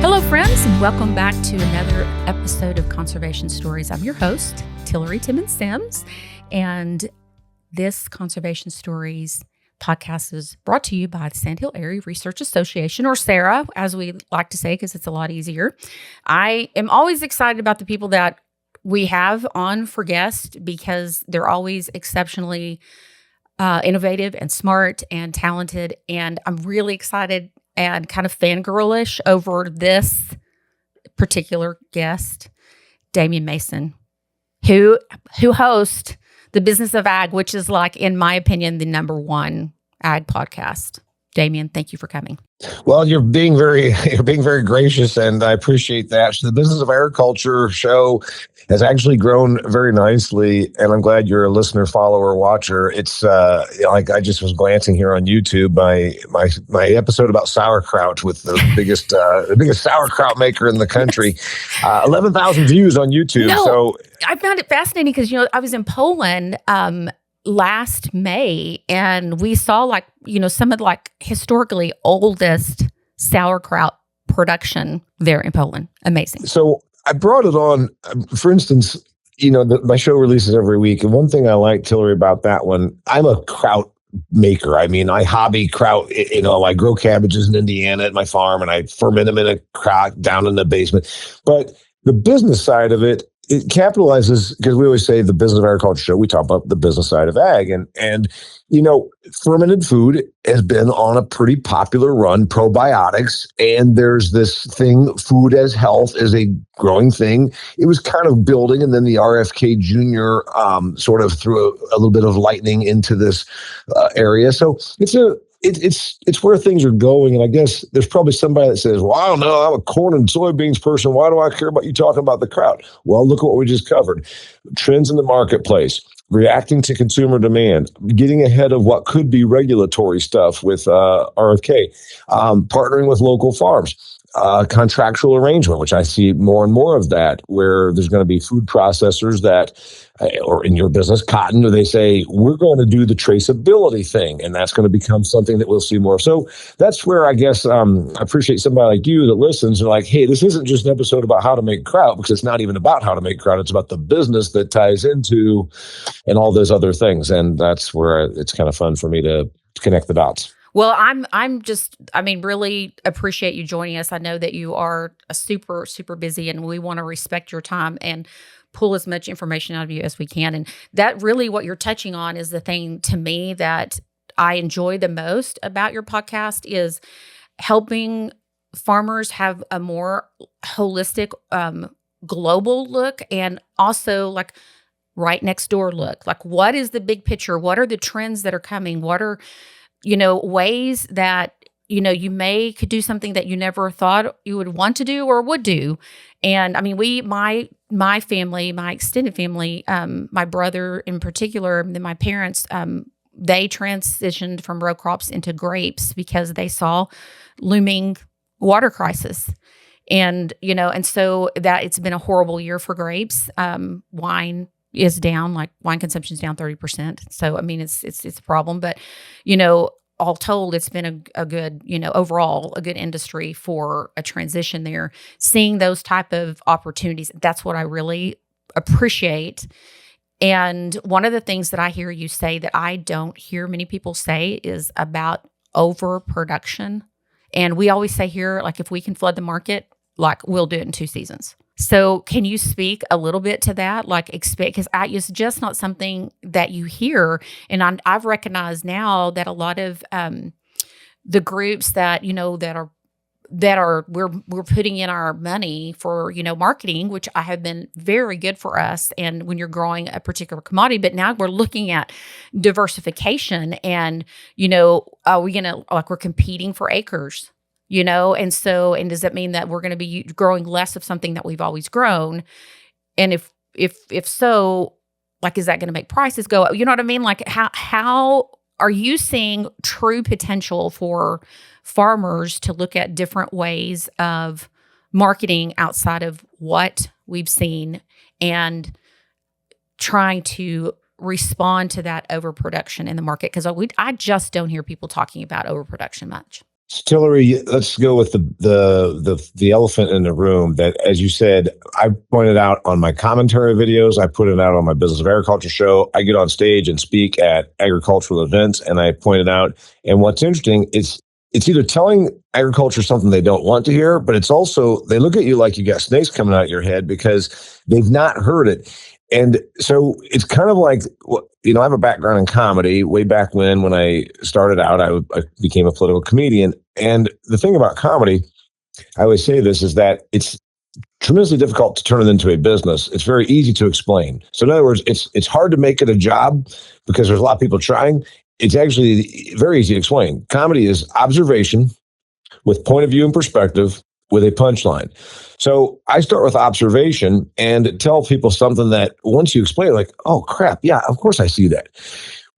Hello, friends, and welcome back to another episode of Conservation Stories. I'm your host, Tillery Timmons-Sims, and this Conservation Stories podcast is brought to you by the Sand Hill Area Research Association, or SARA, as we like to say, because it's a lot easier. I am always excited about the people that we have on for guests because they're always exceptionally innovative and smart and talented, and I'm really excited and kind of fangirlish over this particular guest, Damian Mason, who hosts The Business of Ag, which is, like, in my opinion, the number one ag podcast. Damian, thank you for coming. Well, you're being very gracious, and I appreciate that. So the Business of Agriculture show has actually grown very nicely, and I'm glad you're a listener, follower, watcher. It's like I just was glancing here on YouTube, my episode about sauerkraut with the biggest sauerkraut maker in the country, 11,000 views on YouTube. No, so I found it fascinating because I was in Poland last May, and we saw some of the historically oldest sauerkraut production there in Poland. Amazing. So I brought it on, for instance, my show releases every week. And one thing I like, Tillery, about that one, I'm a kraut maker. I mean, I hobby kraut. I grow cabbages in Indiana at my farm, and I ferment them in a crock down in the basement. But the business side of it capitalizes, because we always say the Business of Agriculture show, we talk about the business side of ag. And fermented food has been on a pretty popular run, probiotics, and there's this thing, food as health, is a growing thing. It was kind of building, and then the RFK Jr. Sort of threw a little bit of lightning into this area. So it's where things are going. And I guess there's probably somebody that says, well, I don't know, I'm a corn and soybeans person. Why do I care about you talking about the kraut? Well, look at what we just covered. Trends in the marketplace, reacting to consumer demand, getting ahead of what could be regulatory stuff with RFK, partnering with local farms. Contractual arrangement, which I see more and more of that, where there's going to be food processors that, or in your business, cotton, or they say, we're going to do the traceability thing, and that's going to become something that we'll see more. So that's where I guess I appreciate somebody like you that listens and like, hey, this isn't just an episode about how to make kraut, because it's not even about how to make kraut. It's about the business that ties into and all those other things. And that's where it's kind of fun for me to connect the dots. Well, really appreciate you joining us. I know that you are super, super busy, and we want to respect your time and pull as much information out of you as we can. And that really, what you're touching on, is the thing to me that I enjoy the most about your podcast, is helping farmers have a more holistic, global look, and also right next door look. What is the big picture? What are the trends that are coming? What are ways that, could do something that you never thought you would want to do or would do. And I mean, my family, my extended family, my brother in particular, and then my parents, they transitioned from row crops into grapes because they saw looming water crisis. And, and so that it's been a horrible year for grapes. Wine is down, wine consumption is down 30%. So, I mean, it's a problem, but, all told, it's been a good, overall a good industry for a transition there. Seeing those type of opportunities, that's what I really appreciate. And one of the things that I hear you say that I don't hear many people say is about overproduction. And we always say here, if we can flood the market, we'll do it in 2 seasons. So can you speak a little bit to that? Because it's just not something that you hear. And I've recognized now that a lot of the groups that, we're putting in our money for, marketing, which I have been very good for us. And when you're growing a particular commodity, but now we're looking at diversification and, are we going to, we're competing for acres? And does that mean that we're going to be growing less of something that we've always grown? And if so, is that going to make prices go up? You know what I mean? How are you seeing true potential for farmers to look at different ways of marketing outside of what we've seen and trying to respond to that overproduction in the market? Because I just don't hear people talking about overproduction much. Tillery, let's go with the elephant in the room that, as you said, I pointed out on my commentary videos. I put it out on my Business of Agriculture show. I get on stage and speak at agricultural events, and I pointed out. And what's interesting is it's either telling agriculture something they don't want to hear, but it's also they look at you like you got snakes coming out your head because they've not heard it. And so it's kind of like, I have a background in comedy. Way back when I started out, I became a political comedian. And the thing about comedy, I always say this, is that it's tremendously difficult to turn it into a business. It's very easy to explain. So in other words, it's hard to make it a job because there's a lot of people trying. It's actually very easy to explain. Comedy is observation with point of view and perspective with a punchline. So I start with observation and tell people something that once you explain it, like, oh crap, yeah, of course I see that.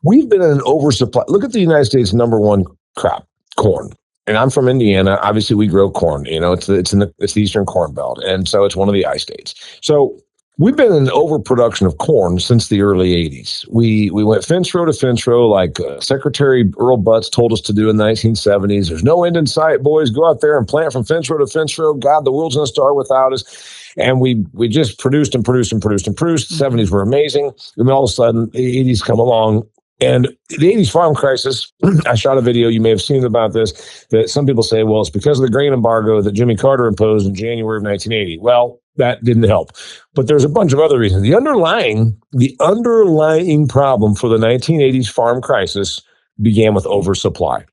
We've been in an oversupply. Look at the United States' number one crop, corn. And I'm from Indiana. Obviously, we grow corn. It's the Eastern Corn Belt, and so it's one of the I states. So we've been in overproduction of corn since the early '80s. We went fence row to fence row, like Secretary Earl Butz told us to do in the 1970s. There's no end in sight, boys. Go out there and plant from fence row to fence row. God, the world's going to start without us. And we just produced and produced and produced and produced. The 70s were amazing. And then all of a sudden, the 80s come along. And the 80s farm crisis, I shot a video, you may have seen about this, that some people say, well, it's because of the grain embargo that Jimmy Carter imposed in January of 1980. Well, that didn't help. But there's a bunch of other reasons. The underlying problem for the 1980s farm crisis began with oversupply.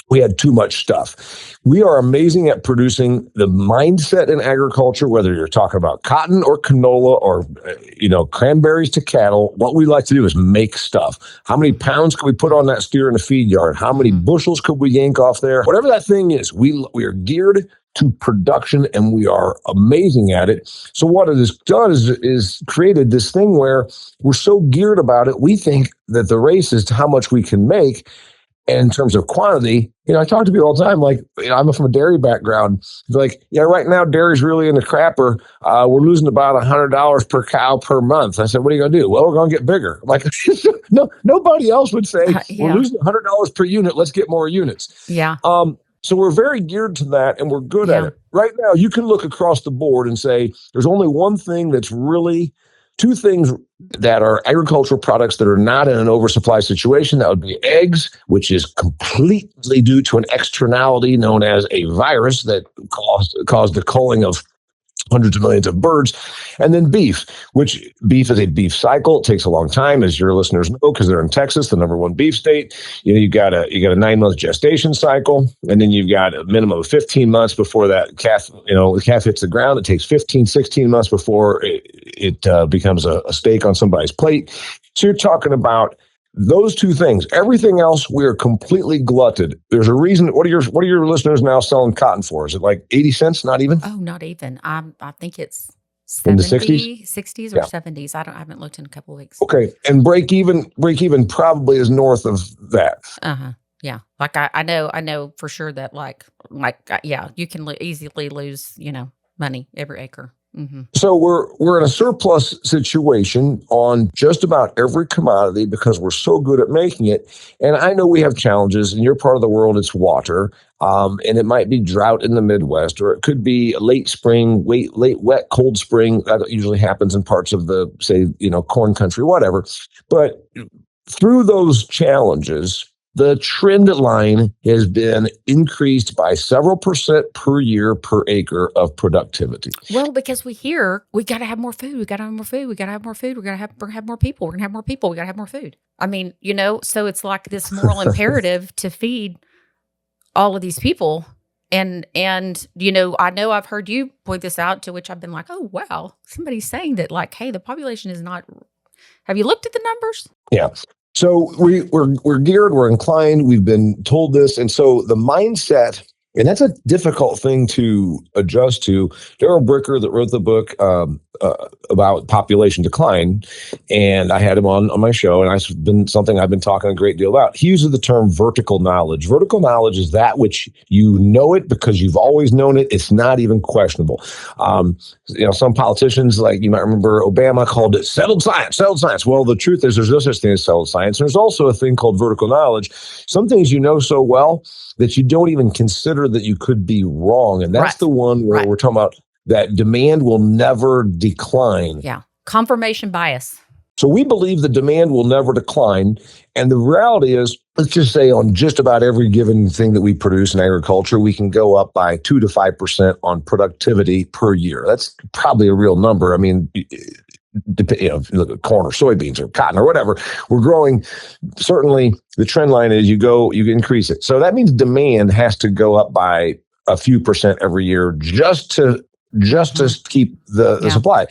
We had too much stuff. We are amazing at producing the mindset in agriculture, whether you're talking about cotton or canola or, cranberries to cattle. What we like to do is make stuff. How many pounds can we put on that steer in the feed yard? How many bushels could we yank off there? Whatever that thing is, we are geared to production and we are amazing at it. So what it has done is created this thing where we're so geared about it. We think that the race is to how much we can make. And in terms of quantity, I talk to people all the time, like, I'm from a dairy background. They're like, yeah, right now dairy's really in the crapper. We're losing about $100 per cow per month. I said, what are you going to do? Well, we're going to get bigger. I'm like, no, nobody else would say we're losing $100 per unit. Let's get more units. Yeah. So we're very geared to that and we're good at it. Right now, you can look across the board and say, there's only two things that are agricultural products that are not in an oversupply situation. That would be eggs, which is completely due to an externality known as a virus that caused the culling of hundreds of millions of birds, and then beef, which beef is a beef cycle. It takes a long time, as your listeners know, because they're in Texas, the number one beef state. You've got a 9-month gestation cycle, and then you've got a minimum of 15 months before that calf, the calf hits the ground. It takes 15, 16 months before it becomes a steak on somebody's plate. So you're talking about those two things. Everything else, we are completely glutted. There's a reason. What are your listeners now selling cotton for? Is it like 80 cents? Not even? Oh, not even. I think it's in the 60s or 70s. I haven't looked in a couple of weeks. Okay. And break even probably is north of that. Uh-huh. Yeah. Like I know for sure that you can easily lose, money every acre. Mm-hmm. So we're in a surplus situation on just about every commodity because we're so good at making it. And I know we have challenges. In your part of the world, it's water, and it might be drought in the Midwest, or it could be late spring, late wet, cold spring. That usually happens in parts of the, say, corn country, whatever. But through those challenges, the trend line has been increased by several percent per year per acre of productivity. Well, because we hear we got to have more food. We got to have more food. We got to have more food. We're going to have more people. We're going to have more people. We got to have more food. I mean, so it's like this moral imperative to feed all of these people. And I know I've heard you point this out, to which I've been like, oh, wow, somebody's saying that, like, hey, the population is not. Have you looked at the numbers? Yeah. So we're geared, we're inclined, we've been told this. And so the mindset, and that's a difficult thing to adjust to. Daryl Bricker, that wrote the book, about population decline, and I had him on my show, and it's been something I've been talking a great deal about. He uses the term vertical knowledge. Vertical knowledge is that which you know it because you've always known it. It's not even questionable. Some politicians, like you might remember Obama, called it settled science, settled science. Well, the truth is there's no such thing as settled science. There's also a thing called vertical knowledge. Some things you know so well that you don't even consider that you could be wrong. And that's the one where we're talking about that demand will never decline. Yeah. Confirmation bias. So we believe the demand will never decline. And the reality is, let's just say on just about every given thing that we produce in agriculture, we can go up by 2 to 5% on productivity per year. That's probably a real number. I mean, if you look at corn or soybeans or cotton or whatever, we're growing. Certainly the trend line is you increase it. So that means demand has to go up by a few percent every year just to keep the supply,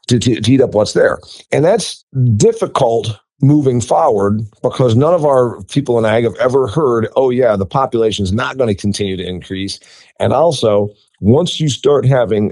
to eat up what's there. And that's difficult moving forward because none of our people in ag have ever heard, oh yeah, the population is not going to continue to increase. And also, once you start having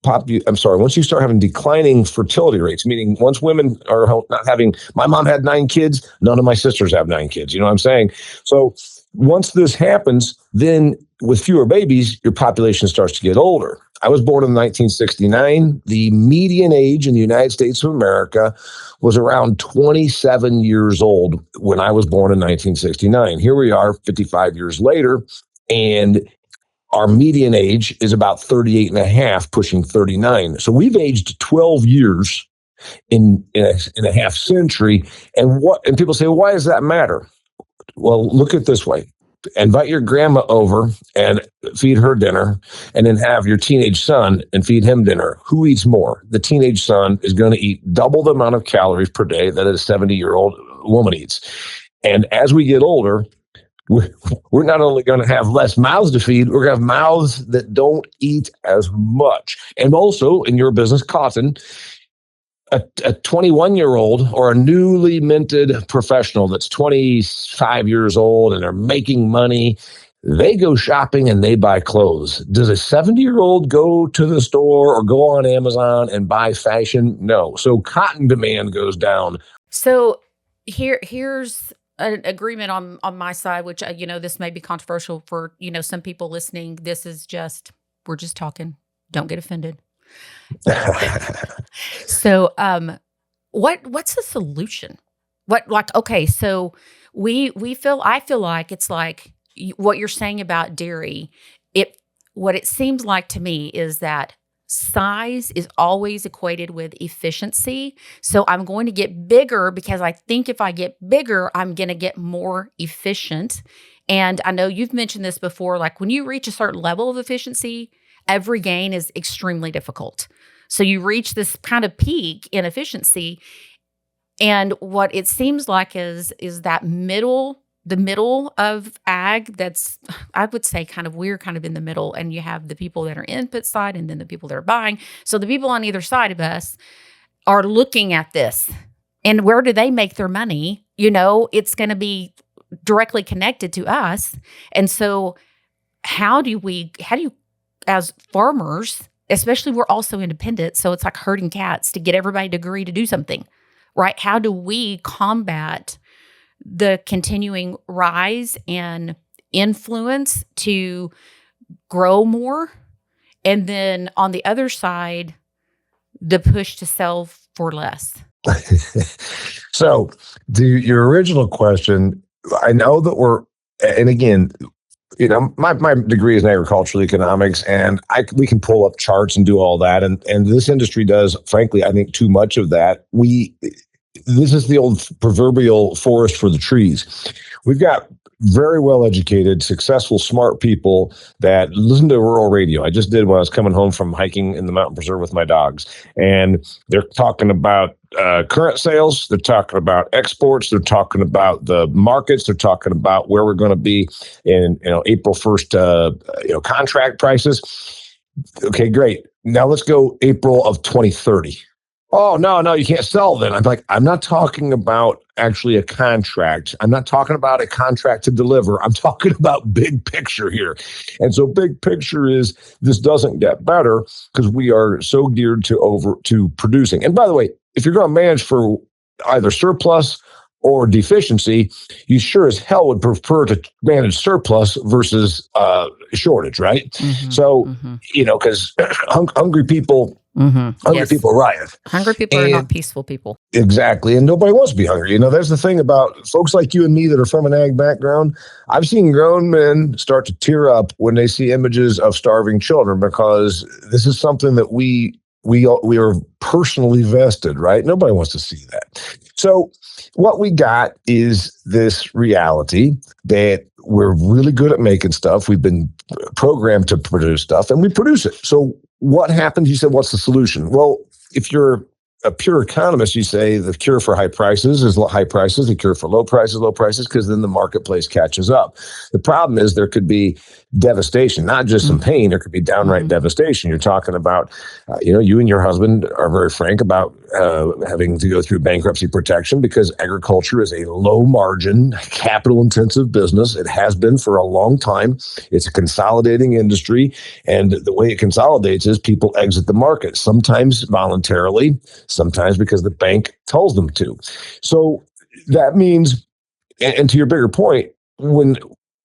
once you start having declining fertility rates, meaning once women are not having, my mom had 9 kids, none of my sisters have 9 kids. You know what I'm saying? So once this happens, then with fewer babies, your population starts to get older. I was born in 1969. The median age in the United States of America was around 27 years old when I was born in 1969. Here we are 55 years later, and our median age is about 38 and a half, pushing 39. So we've aged 12 years in a half century. And people say, well, why does that matter? Well, look at it this way. Invite your grandma over and feed her dinner, and then have your teenage son and feed him dinner. Who eats more? The teenage son is going to eat double the amount of calories per day that a 70-year-old woman eats. And as we get older, we're not only going to have less mouths to feed, we're going to have mouths that don't eat as much. And also, in your business, cotton, a 21-year-old or a newly minted professional that's 25 years old and they're making money, they go shopping and they buy clothes. Does a 70-year-old go to the store or go on Amazon and buy fashion? No. So cotton demand goes down. So here's an agreement on my side, which, this may be controversial for, some people listening. This is we're just talking. Don't get offended. So, what's the solution? So I feel like it's like what you're saying about dairy. What it seems like to me is that size is always equated with efficiency. So I'm going to get bigger because I think if I get bigger, I'm going to get more efficient. And I know you've mentioned this before, like when you reach a certain level of efficiency, every gain is extremely difficult. So you reach this kind of peak in efficiency. And what it seems like is that the middle of ag, that's, I would say we're kind of in the middle, and you have the people that are input side and then the people that are buying. So the people on either side of us are looking at this, and where do they make their money? It's going to be directly connected to us. And so how do you, as farmers, especially we're also independent, so it's like herding cats to get everybody to agree to do something, right? How do we combat the continuing rise and influence to grow more, and then on the other side, the push to sell for less? So your original question, I know that and again, my degree is in agricultural economics, and we can pull up charts and do all that. And this industry does, frankly, I think too much of that. This is the old proverbial forest for the trees. We've got very well-educated, successful, smart people that listen to rural radio. I just did when I was coming home from hiking in the mountain preserve with my dogs. And they're talking about current sales. They're talking about exports. They're talking about the markets. They're talking about where we're going to be in April 1st, contract prices. Okay, great. Now let's go April of 2030. Oh, no, you can't sell then. I'm like, I'm not talking about actually a contract. I'm not talking about a contract to deliver. I'm talking about big picture here. And so big picture is this doesn't get better because we are so geared to producing. And by the way, if you're going to manage for either surplus or deficiency, you sure as hell would prefer to manage surplus versus shortage, right? Mm-hmm, So, mm-hmm, because hungry people mm-hmm. hungry Yes. people riot. Hungry people are not And peaceful people. exactly. And nobody wants to be hungry. There's the thing about folks like you and me that are from an ag background. I've seen grown men start to tear up when they see images of starving children because this is something that we are personally vested, right? Nobody wants to see that. So what we got is this reality that we're really good at making stuff. We've been programmed to produce stuff and we produce it. So what happens? You said, what's the solution? Well, if you're a pure economist, you say the cure for high prices is high prices, the cure for low prices, because then the marketplace catches up. The problem is there could be devastation, not just some pain, there could be downright devastation. You're talking about, you and your husband are very frank about having to go through bankruptcy protection because agriculture is a low margin, capital intensive business. It has been for a long time. It's a consolidating industry. And the way it consolidates is people exit the market, sometimes voluntarily, sometimes because the bank tells them to. So that means, and to your bigger point, when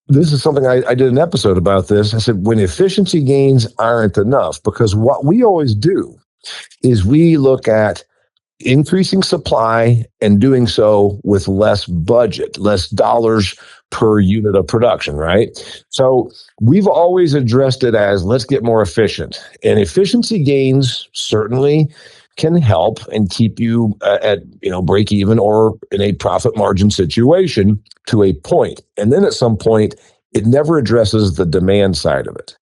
this is something I did an episode about this, I said, when efficiency gains aren't enough, because what we always do is we look at increasing supply and doing so with less budget, less dollars per unit of production, right? So we've always addressed it as let's get more efficient. And efficiency gains certainly can help and keep you at break even or in a profit margin situation to a point. And then at some point, it never addresses the demand side of it.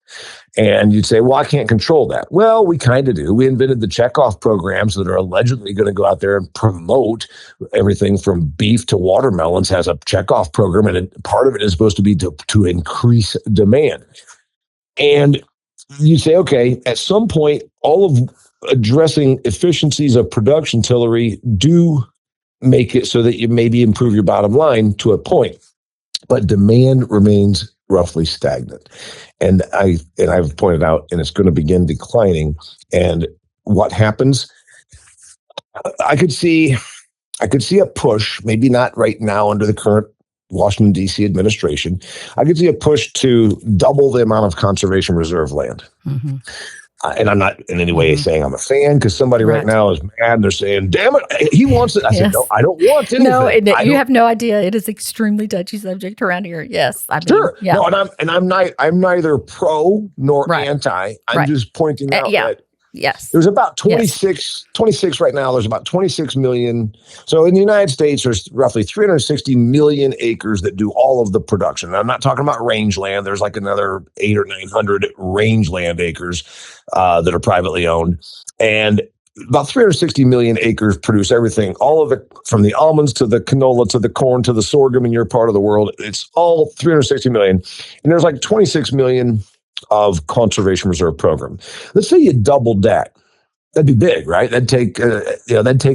And you'd say, well, I can't control that. Well, we kind of do. We invented the checkoff programs that are allegedly going to go out there and promote everything from beef to watermelons has a checkoff program. And part of it is supposed to be to increase demand. And you say, okay, at some point, all of addressing efficiencies of production, Tillery, do make it so that you maybe improve your bottom line to a point. But demand remains roughly stagnant. And I've pointed out, and it's going to begin declining. And what happens? I could see a push, maybe not right now under the current Washington, D.C. administration. I could see a push to double the amount of conservation reserve land. Mm-hmm. And I'm not in any way saying I'm a fan, because somebody right now is mad and they're saying, damn it, he wants it. I said, no, I don't want anything. No, and you have no idea. It is extremely touchy subject around here. Yes. I mean, sure. Yeah. No, I'm neither pro nor anti. I'm just pointing out that yes. there's about 26 right now. There's about 26 million. So in the United States, there's roughly 360 million acres that do all of the production. And I'm not talking about rangeland. There's like another 800 or 900 rangeland acres that are privately owned. And about 360 million acres produce everything, all of it, from the almonds to the canola to the corn to the sorghum in your part of the world. It's all 360 million. And there's like 26 million of conservation reserve program. Let's say you doubled that. That'd be big, right? That'd take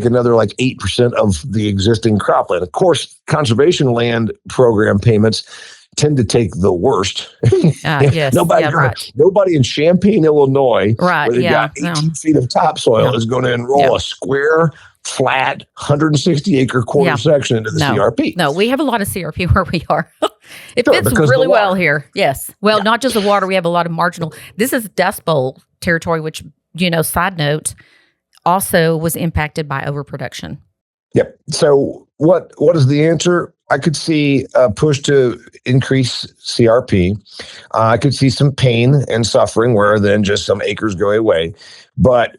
another like 8% of the existing cropland. Of course, conservation land program payments tend to take the worst. Yes. Nobody in Champaign, Illinois, where they've got 18 feet of topsoil, is going to enroll a square, flat, 160 acre quarter section into the CRP. No, we have a lot of CRP where we are. It fits really well here. Yes. Well, not just the water. We have a lot of marginal. This is Dust Bowl territory, which, side note, also was impacted by overproduction. Yep. So what is the answer? I could see a push to increase CRP. I could see some pain and suffering where then just some acres go away. But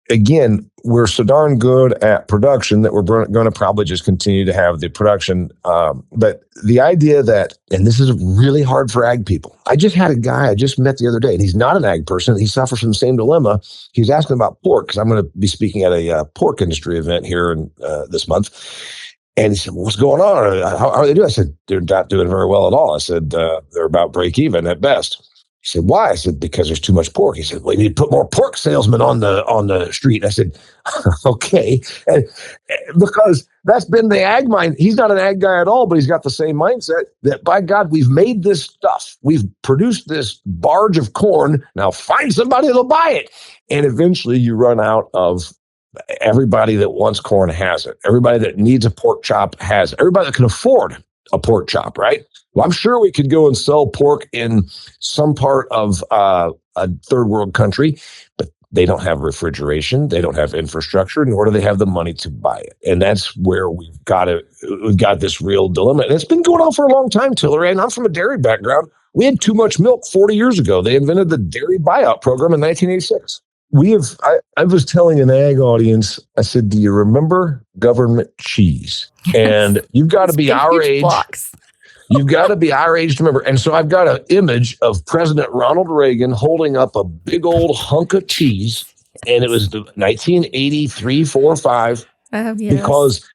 again, we're so darn good at production that we're going to probably just continue to have the production. But the idea that, and this is really hard for ag people. I just had a guy I just met the other day, and he's not an ag person. He suffers from the same dilemma. He was asking about pork, because I'm going to be speaking at a pork industry event here in this month. And he said, what's going on? How are they doing? I said, they're not doing very well at all. I said, they're about break even at best. He said, why? I said, because there's too much pork. He said, well, you need to put more pork salesmen on the street. I said, okay. And because that's been the ag mind. He's not an ag guy at all, but he's got the same mindset that, by God, we've made this stuff. We've produced this barge of corn. Now find somebody that'll buy it. And eventually you run out of everybody that wants corn has it. Everybody that needs a pork chop has it. Everybody that can afford a pork chop, right? Well, I'm sure we could go and sell pork in some part of a third world country, but they don't have refrigeration, they don't have infrastructure, nor do they have the money to buy it. And that's where we've got this real dilemma. And it's been going on for a long time, Tillery. And I'm from a dairy background. We had too much milk 40 years ago. They invented the dairy buyout program in 1986. I was telling an ag audience, I said, do you remember government cheese? And you've got to be our age. Blocks. You've got to be our age to remember. And so I've got an image of President Ronald Reagan holding up a big old hunk of cheese. And it was the 1983, 4, 5, yes. because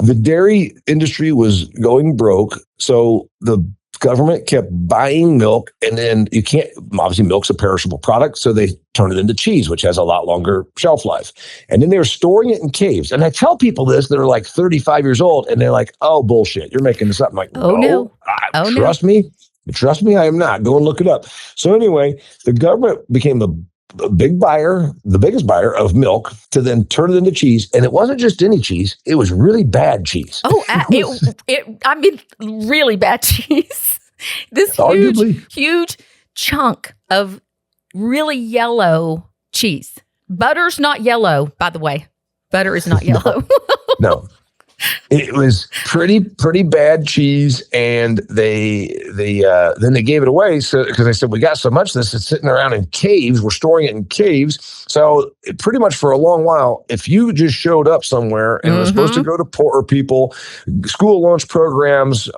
the dairy industry was going broke. So the government kept buying milk, and then you can't, obviously milk's a perishable product, so they turn it into cheese, which has a lot longer shelf life. And then they were storing it in caves. And I tell people this that are like 35 years old, and they're like, oh, bullshit, you're making this up. I'm like, no. Trust me, I am not. Go and look it up. So anyway, the government became a big buyer, the biggest buyer of milk, to then turn it into cheese. And it wasn't just any cheese, it was really bad cheese. Oh, I mean, really bad cheese. This huge chunk of really yellow cheese. Butter's not yellow, by the way. Butter is not yellow. No. It was pretty bad cheese, and then they gave it away. So because they said, we got so much of this, it's sitting around in caves. We're storing it in caves. So pretty much for a long while, if you just showed up somewhere and it was supposed to go to poor people, school lunch programs,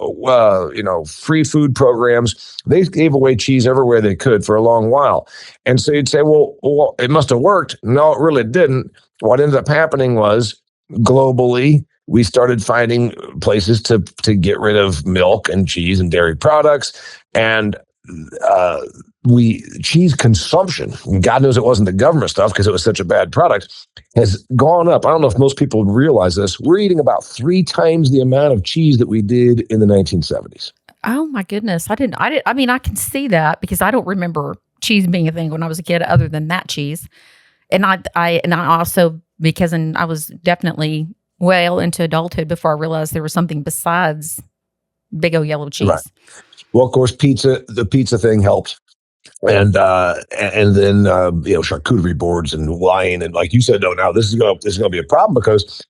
free food programs, they gave away cheese everywhere they could for a long while. And so you'd say, well, it must have worked. No, it really didn't. What ended up happening was, globally, we started finding places to get rid of milk and cheese and dairy products, and cheese consumption, God knows it wasn't the government stuff because it was such a bad product, has gone up. I don't know if most people realize this. We're eating about 3 times the amount of cheese that we did in the 1970s. Oh my goodness. I mean, I can see that because I don't remember cheese being a thing when I was a kid other than that cheese. And I also, because I was definitely well into adulthood before I realized there was something besides big old yellow cheese. Right. Well, of course, the pizza thing helped. And then charcuterie boards and wine, and like you said, no, now this is going to be a problem because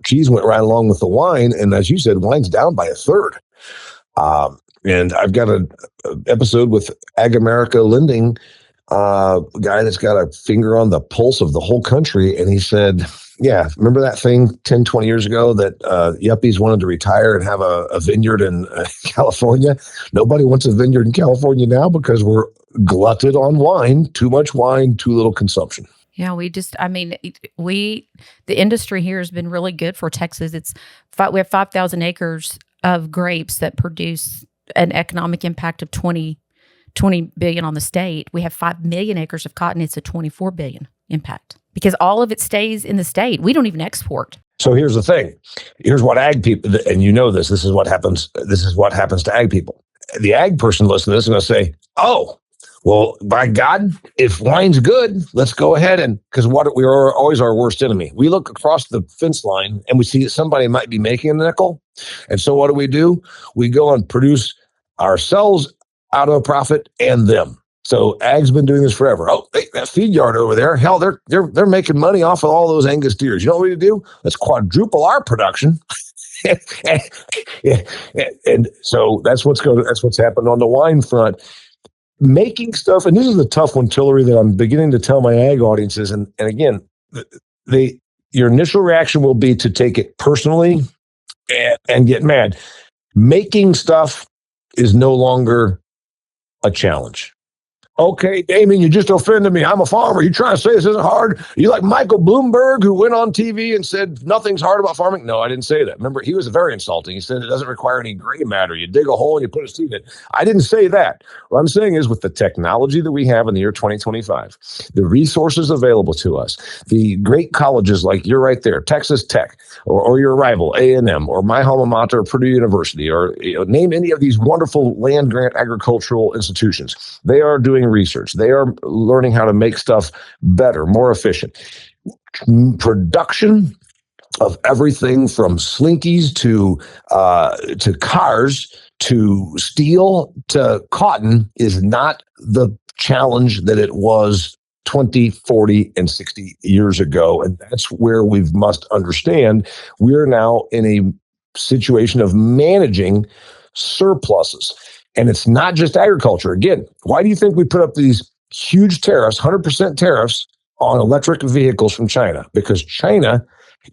cheese went right along with the wine, and as you said, wine's down by 1/3. And I've got an episode with Ag America Lending, guy that's got a finger on the pulse of the whole country, and he said, yeah, remember that thing 10, 20 years ago that yuppies wanted to retire and have a vineyard in California? Nobody wants a vineyard in California now because we're glutted on wine, too much wine, too little consumption. Yeah, the industry here has been really good for Texas. We have 5,000 acres of grapes that produce an economic impact of 20 billion on the state. We have 5 million acres of cotton. It's a 24 billion impact because all of it stays in the state. We don't even export. So here's the thing. Here's what ag people, and you know this is what happens. This is what happens to ag people. The ag person listening to this is going to say, oh, well, by God, if wine's good, let's go ahead because we are always our worst enemy. We look across the fence line and we see that somebody might be making a nickel. And so what do? We go and produce ourselves out of a profit and them. So ag's been doing this forever. Oh, that feed yard over there, hell, they're making money off of all those Angus steers. You know what we do? Let's quadruple our production. and so that's what's happened on the wine front. Making stuff, and this is the tough one, Tillery, that I'm beginning to tell my ag audiences. And again, your initial reaction will be to take it personally and get mad. Making stuff is no longer a challenge. Okay, Damian, you just offended me. I'm a farmer. You trying to say this isn't hard? You like Michael Bloomberg, who went on TV and said nothing's hard about farming? No, I didn't say that. Remember, he was very insulting. He said it doesn't require any gray matter. You dig a hole and you put a seed in it. I didn't say that. What I'm saying is, with the technology that we have in the year 2025, the resources available to us, the great colleges like you're right there, Texas Tech, or your rival, A&M, or my alma mater, Purdue University, or name any of these wonderful land grant agricultural institutions. They are doing research. They are learning how to make stuff better, more efficient. Production of everything from slinkies to cars to steel to cotton is not the challenge that it was 20, 40, and 60 years ago. And that's where we must understand we're now in a situation of managing surpluses. And it's not just agriculture. Again, why do you think we put up these huge tariffs, 100% tariffs on electric vehicles from China? Because China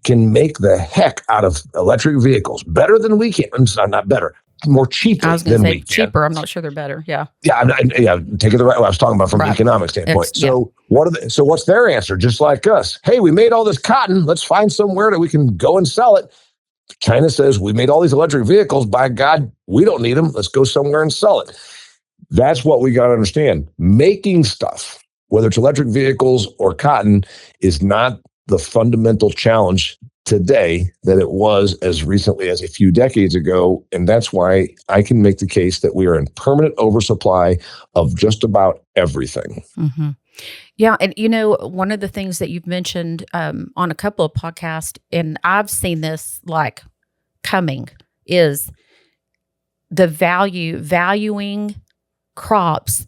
can make the heck out of electric vehicles better than we can. Not better, more cheaply I was going to than say we can. cheaper. I'm not sure they're better. Yeah. Yeah, take it the right way. I was talking about from an economic standpoint. So what's their answer? Just like us. Hey, we made all this cotton. Let's find somewhere that we can go and sell it. China says, we made all these electric vehicles. By God, we don't need them. Let's go somewhere and sell it. That's what we got to understand. Making stuff, whether it's electric vehicles or cotton, is not the fundamental challenge today that it was as recently as a few decades ago. And that's why I can make the case that we are in permanent oversupply of just about everything. Mm-hmm. Yeah. And, one of the things that you've mentioned on a couple of podcasts, and I've seen this like coming, is the valuing crops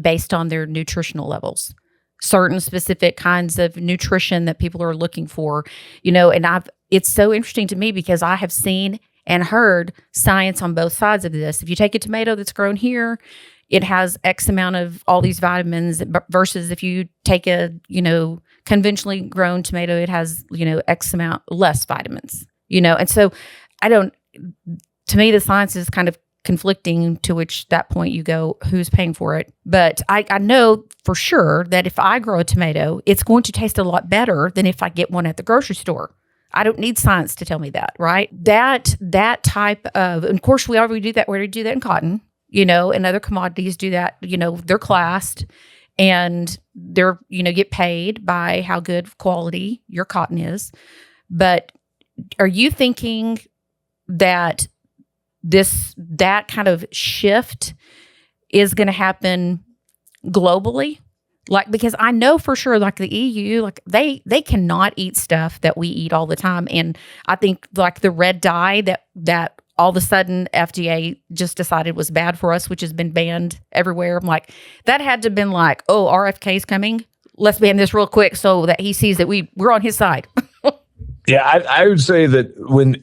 based on their nutritional levels, certain specific kinds of nutrition that people are looking for, and it's so interesting to me because I have seen and heard science on both sides of this. If you take a tomato that's grown here, it has X amount of all these vitamins versus if you take a, conventionally grown tomato, it has, X amount less vitamins, and so to me, the science is kind of conflicting, to which that point you go, who's paying for it? But I know for sure that if I grow a tomato, it's going to taste a lot better than if I get one at the grocery store. I don't need science to tell me that, right? That type of, and of course, we already do that. We already do that in cotton, and other commodities do that. They're classed and they're, get paid by how good quality your cotton is. But are you thinking that that kind of shift is going to happen globally? Like, because I know for sure, like the EU, like they cannot eat stuff that we eat all the time. And I think like the red dye that all of a sudden FDA just decided was bad for us, which has been banned everywhere. I'm like, that had to have been like, oh, RFK's coming. Let's ban this real quick so that he sees that we're on his side. Yeah, I would say that when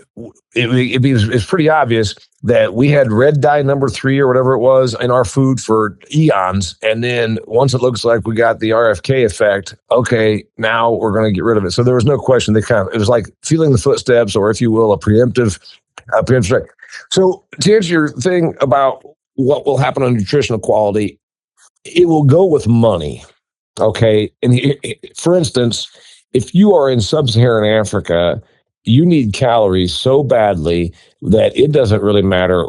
it's pretty obvious that we had red dye number 3 or whatever it was in our food for eons. And then once it looks like we got the RFK effect, okay, now we're going to get rid of it. So there was no question. It was like feeling the footsteps, or if you will, a preemptive strike. So to answer your thing about what will happen on nutritional quality, it will go with money. Okay. And for instance, if you are in sub-Saharan Africa, you need calories so badly that it doesn't really matter.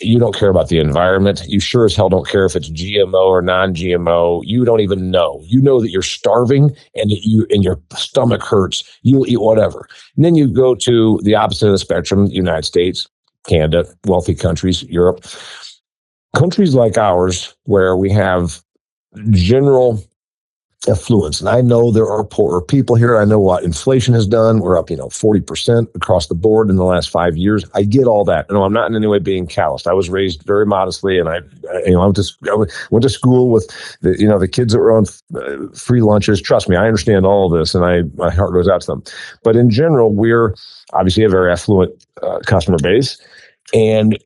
You don't care about the environment. You sure as hell don't care if it's GMO or non-GMO. You don't even know. You know that you're starving and your stomach hurts. You'll eat whatever. And then you go to the opposite of the spectrum, the United States, Canada, wealthy countries, Europe. Countries like ours, where we have general affluence. And I know there are poorer people here. I know what inflation has done. We're up, 40% across the board in the last 5 years. I get all that. No, I'm not in any way being calloused. I was raised very modestly, and I went to school with the kids that were on free lunches. Trust me, I understand all of this, and my heart goes out to them. But in general, we're obviously a very affluent customer base, and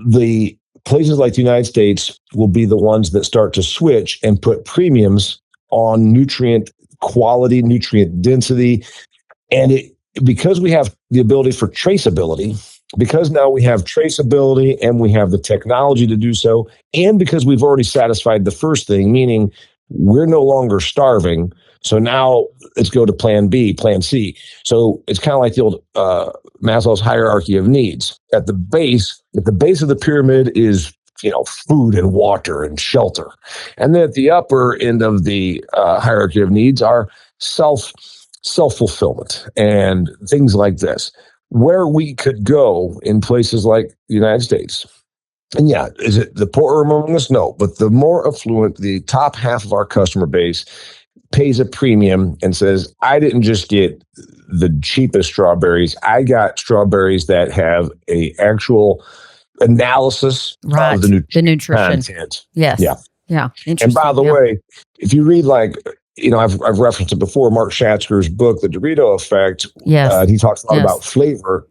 the places like the United States will be the ones that start to switch and put premiums on nutrient quality, nutrient density. And because we have the ability for traceability, because now we have traceability and we have the technology to do so, and because we've already satisfied the first thing, meaning we're no longer starving. So now let's go to plan B, plan C. So it's kind of like the old Maslow's hierarchy of needs. At the base of the pyramid is food and water and shelter, and then at the upper end of the hierarchy of needs are self-fulfillment and things like this, where we could go in places like the United States. And yeah, is it the poorer among us? No, but the more affluent, the top half of our customer base pays a premium and says, I didn't just get the cheapest strawberries. I got strawberries that have a actual analysis of the nutrition content. Yes. Yeah. And by the way, if you read I've referenced it before, Mark Schatzker's book, The Dorito Effect. Yes. He talks a lot about flavor,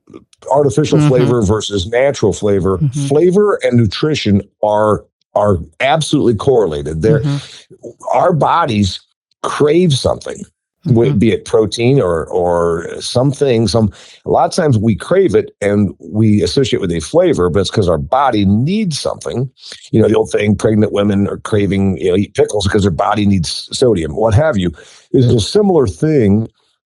artificial flavor versus natural flavor. Flavor and nutrition are absolutely correlated. Our bodies crave something, be it protein or something. A lot of times we crave it and we associate with a flavor, but it's because our body needs something. The old thing, pregnant women are craving, eat pickles because their body needs sodium, what have you. It's a similar thing.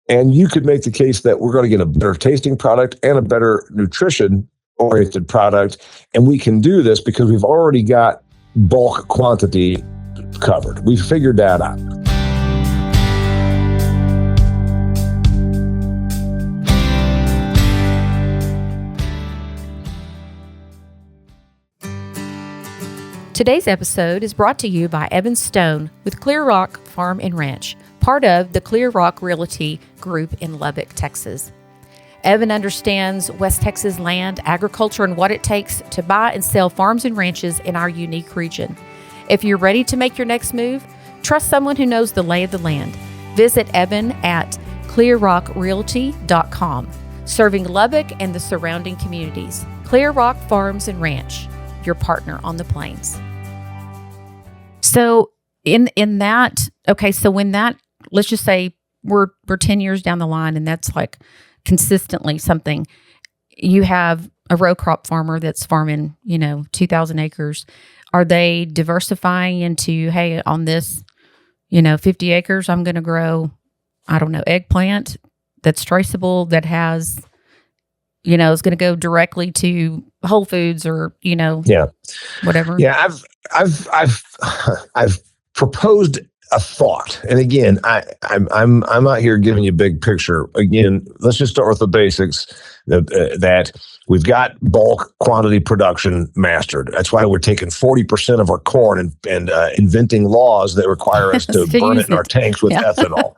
And you could make the case that we're going to get a better tasting product and a better nutrition oriented product. And we can do this because we've already got bulk quantity covered. We figured that out. Today's episode is brought to you by Evan Stone with Clear Rock Farm and Ranch, part of the Clear Rock Realty Group in Lubbock, Texas. Evan understands West Texas land, agriculture, and what it takes to buy and sell farms and ranches in our unique region. If you're ready to make your next move, trust someone who knows the lay of the land. Visit Evan at clearrockrealty.com, serving Lubbock and the surrounding communities. Clear Rock Farms and Ranch, your partner on the plains. So in that, okay, so when that, let's just say we're 10 years down the line and that's like consistently something, you have a row crop farmer that's farming, 2,000 acres. Are they diversifying into, hey, on this, 50 acres, I'm going to grow, eggplant that's traceable, that has, is going to go directly to Whole Foods or, whatever. Yeah. I've proposed a thought. And again, I'm out here giving you a big picture. Again, let's just start with the basics that we've got bulk quantity production mastered. That's why we're taking 40% of our corn and inventing laws that require us to burn it in our tanks with ethanol.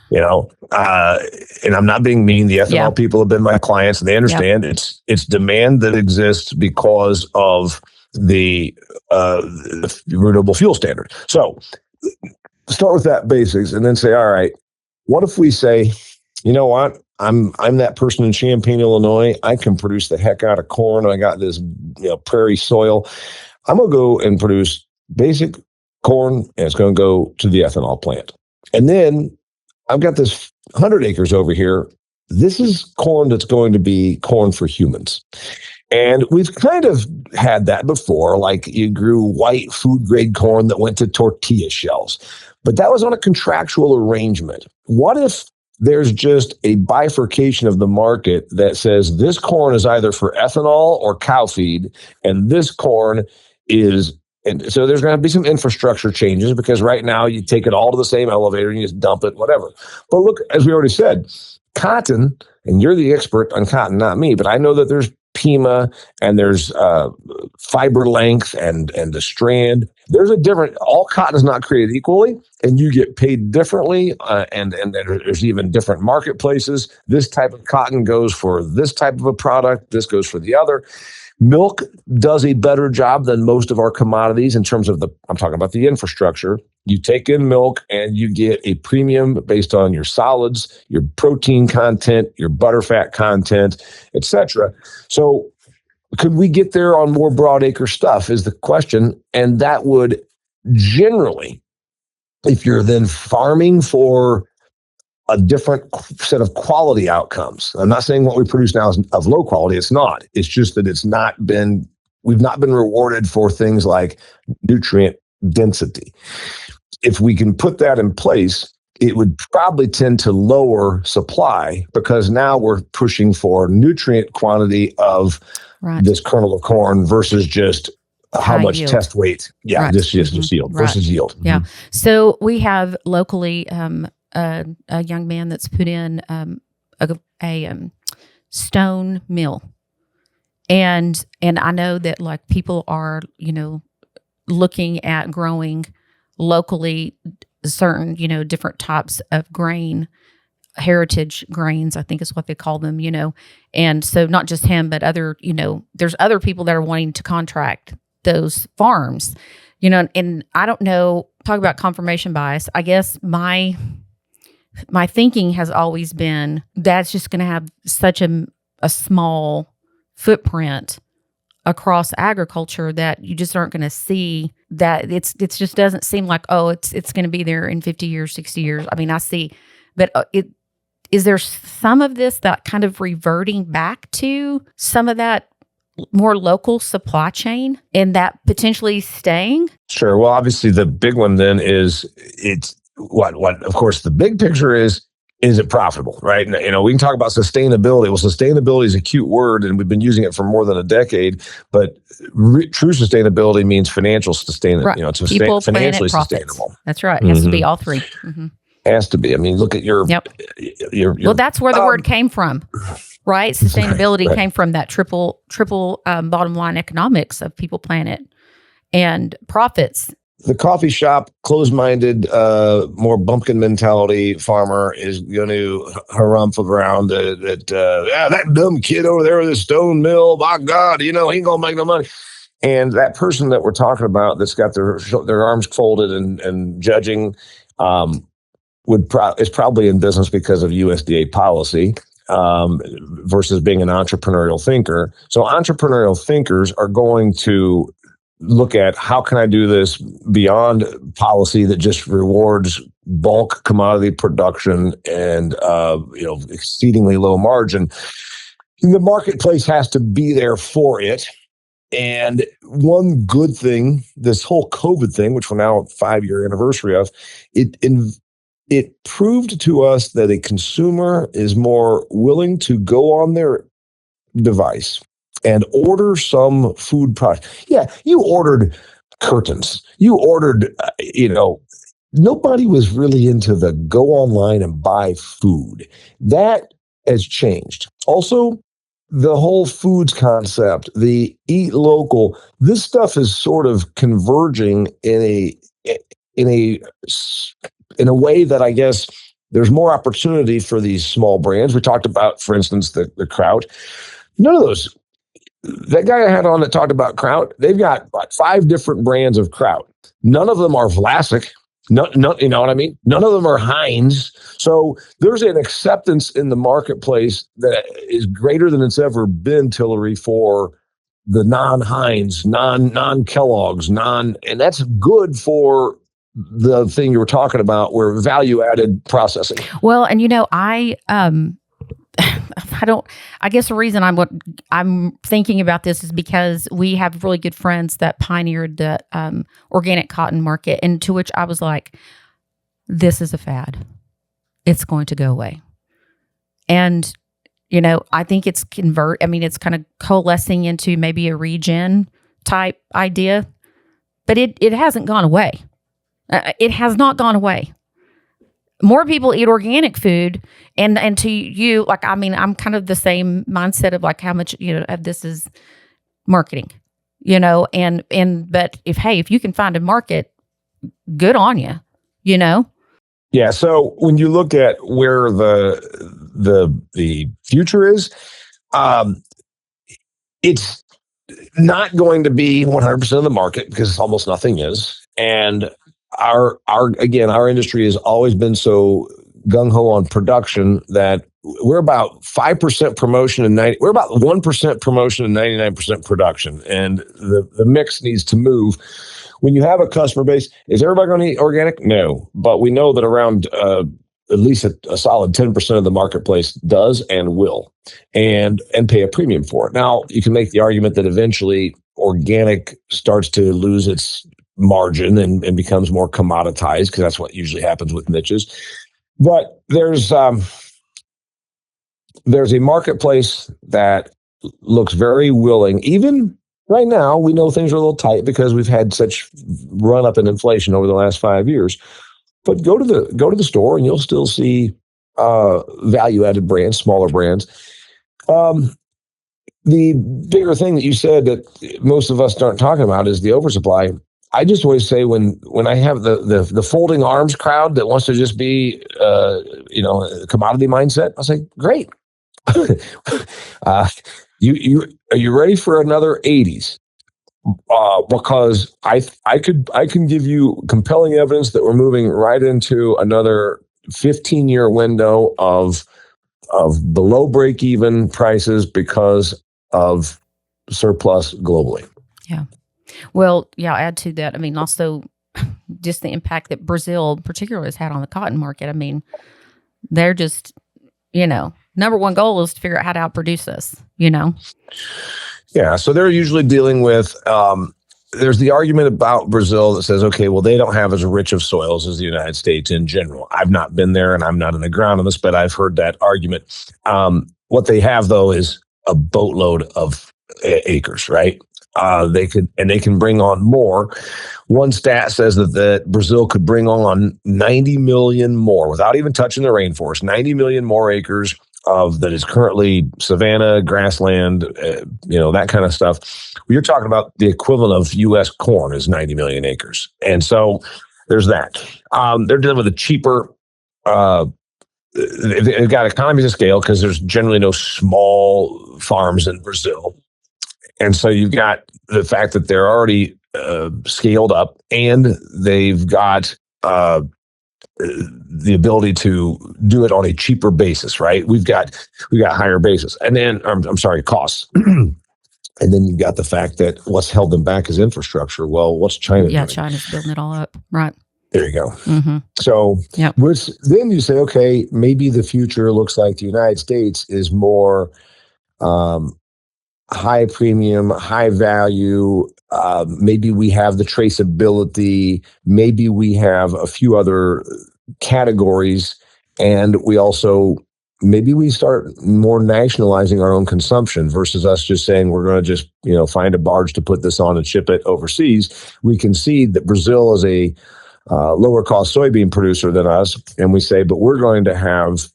And I'm not being mean. The ethanol people have been my clients and they understand it's demand that exists because of the renewable fuel standard. So start with that basics and then say, all right, what if we say, you know what? I'm that person in Champaign, Illinois. I can produce the heck out of corn. I got this prairie soil. I'm going to go and produce basic corn and it's going to go to the ethanol plant. And then I've got this 100 acres over here. This is corn that's going to be corn for humans. And we've kind of had that before, like you grew white food grade corn that went to tortilla shells, but that was on a contractual arrangement. What if there's just a bifurcation of the market that says this corn is either for ethanol or cow feed, and this corn is, and so there's going to be some infrastructure changes because right now you take it all to the same elevator and you just dump it, whatever. But look, as we already said, cotton, and you're the expert on cotton, not me, but I know that there's Pima and there's fiber length and the strand. There's a different, all cotton is not created equally and you get paid differently. And there's even different marketplaces. This type of cotton goes for this type of a product. This goes for the other. Milk does a better job than most of our commodities in terms of I'm talking about the infrastructure. You take in milk and you get a premium based on your solids, your protein content, your butterfat content, etc. So could we get there on more broadacre stuff is the question. And that would generally, if you're then farming for a different set of quality outcomes. I'm not saying what we produce now is of low quality. It's not. It's just that we've not been rewarded for things like nutrient density. If we can put that in place, it would probably tend to lower supply, because now we're pushing for nutrient quantity of this kernel of corn versus just how much yield. test weight. Yeah, just yield versus yield. Yeah. So we have locally a young man that's put in a stone mill, and I know that like people are looking at growing locally certain different types of grain, heritage grains, I think is what they call them, and so not just him, but other there's other people that are wanting to contract those farms, and I don't know, talk about confirmation bias. I guess my thinking has always been that's just going to have such a small footprint across agriculture that you just aren't going to see that. It's just doesn't seem like, oh, it's going to be there in 50 years, 60 years. I mean, I see, but is there some of this that kind of reverting back to some of that more local supply chain and that potentially staying? Sure. Well, obviously the big one then is what of course the big picture is it profitable, right? And, we can talk about sustainability. Well, sustainability is a cute word and we've been using it for more than a decade, but true sustainability means financial sustainability. Right. It's People, financially planet, sustainable. That's right. It has to be all three. Mm-hmm. Has to be. I mean, look at your well, that's where the word came from, right? Sustainability came from that triple bottom line economics of people, planet, and profits. The coffee shop, closed-minded, more bumpkin mentality farmer is going to harumph around that dumb kid over there with his stone mill. My God, he ain't gonna make no money. And that person that we're talking about, that's got their arms folded and judging, is probably in business because of USDA policy, versus being an entrepreneurial thinker. So entrepreneurial thinkers are going to look at how can I do this beyond policy that just rewards bulk commodity production and exceedingly low margin. The marketplace has to be there for it. And one good thing, this whole COVID thing, which we're now 5-year anniversary of, it proved to us that a consumer is more willing to go on their device and order some food product. Yeah, you ordered curtains. You ordered, nobody was really into the go online and buy food. That has changed. Also, the whole foods concept, the eat local, this stuff is sort of converging in a way that I guess there's more opportunity for these small brands. We talked about, for instance, the Kraut. None of those. That guy I had on that talked about Kraut, they've got 5 different brands of Kraut. None of them are Vlasic. No, you know what I mean? None of them are Heinz. So there's an acceptance in the marketplace that is greater than it's ever been, Tillery, for the non-Heinz, non-Kellogg's, and that's good for the thing you were talking about, where value-added processing. Well, and I guess the reason I'm thinking about this is because we have really good friends that pioneered the organic cotton market, and to which I was like, this is a fad. It's going to go away. And, I think it's it's kind of coalescing into maybe a regen type idea, but it hasn't gone away. It has not gone away. More people eat organic food, and to you, I'm kind of the same mindset of like how much of this is marketing, but if you can find a market, good on you, Yeah. So when you look at where the future is, it's not going to be 100% of the market, because almost nothing is, and our industry has always been so gung-ho on production that we're about 5% promotion and we're about 1% promotion and 99% production. And the mix needs to move. When you have a customer base, is everybody going to eat organic? No. But we know that around at least a solid 10% of the marketplace does and will, and pay a premium for it. Now, you can make the argument that eventually organic starts to lose its margin and becomes more commoditized, because that's what usually happens with niches. But there's a marketplace that looks very willing. Even right now, we know things are a little tight because we've had such run up in inflation over the last 5 years. But go to the store and you'll still see value added brands, smaller brands. The bigger thing that you said that most of us aren't talking about is the oversupply. I just always say when I have the folding arms crowd that wants to just be a commodity mindset, I say, great. You are you ready for another 80s? Because I can give you compelling evidence that we're moving right into another 15-year window of below break even prices because of surplus globally. Yeah. Well, yeah, I'll add to that. I mean, also just the impact that Brazil particularly has had on the cotton market. I mean, they're just, number one goal is to figure out how to outproduce us, Yeah, so they're usually dealing with, there's the argument about Brazil that says, okay, well, they don't have as rich of soils as the United States in general. I've not been there and I'm not an agronomist, but I've heard that argument. What they have, though, is a boatload of acres, right? They can bring on more. One stat says that Brazil could bring on 90 million more without even touching the rainforest, 90 million more acres of that is currently savanna, grassland, that kind of stuff. You're talking about the equivalent of U.S. corn is 90 million acres. And so there's that. They're dealing with a cheaper, they've got economies of scale because there's generally no small farms in Brazil. And so you've got the fact that they're already scaled up and they've got the ability to do it on a cheaper basis, right? We've got higher basis, and then I'm sorry, costs. And then you've got the fact that what's held them back is infrastructure. Well, what's China doing? China's building it all up, right? There you go. Mm-hmm. So then you say, okay, maybe the future looks like the United States is more high premium, high value. Maybe we have the traceability. Maybe we have a few other categories, and maybe we start more nationalizing our own consumption versus us just saying we're going to just find a barge to put this on and ship it overseas. We can see that Brazil is a lower cost soybean producer than us, and we say, but we're going to have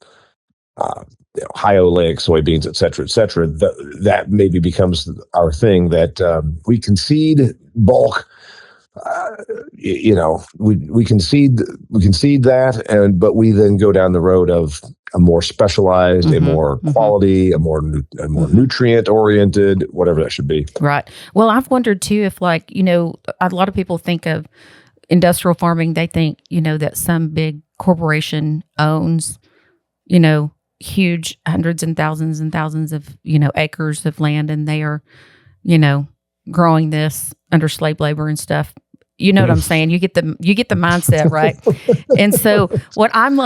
high oleic soybeans, et cetera, et cetera. That maybe becomes our thing, that we concede bulk. We concede that, but we then go down the road of a more specialized, a more quality, a more nutrient oriented, whatever that should be. Right. Well, I've wondered too if, a lot of people think of industrial farming, they think that some big corporation owns huge hundreds and thousands of acres of land, and they are growing this under slave labor and stuff. You know what I'm saying? You get the mindset, right? And so what I'm